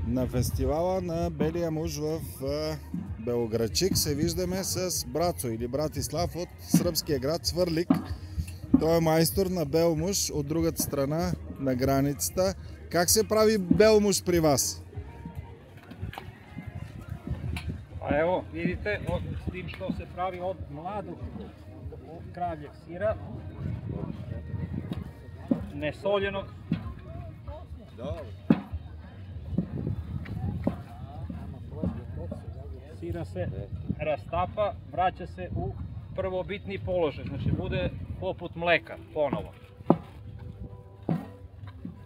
На фестивала на Белия муж в Белоградчик се виждаме с Брацо или Братислав от сръбския град Свърлик. Той е майстор на бел муж от другата страна на границата. Как се прави бел муж при вас? Evo, vidite, s tim što se pravi od mladog kravljeg sira, nesoljenog. Sira se rastapa, vraća se u prvobitni položaj, znači bude poput mleka ponovo.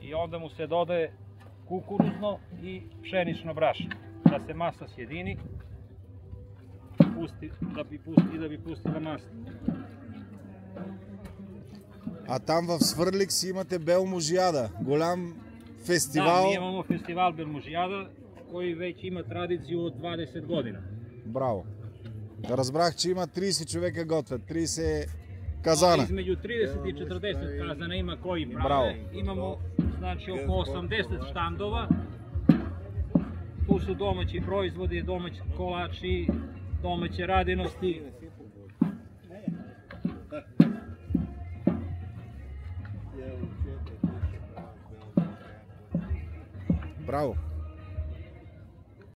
I onda mu se dodaje kukuruzno i pšenično brašno, da se masa sjedini. Да ви пустила масло. А там в Свърлик си имате Белмужиада, голям фестивал. Да, ние имamo фестивал Белмужиада, koji već ima tradiciju od 20 godina. Браво. Разбрах, че има 30 човека готвят, 30 казана. Između 30 и 40 казана има koji prave. Браво. Imamo znači oko 80 štandova. Tu su domaći proizvodi, domaći kolači, domaće radinosti. Браво!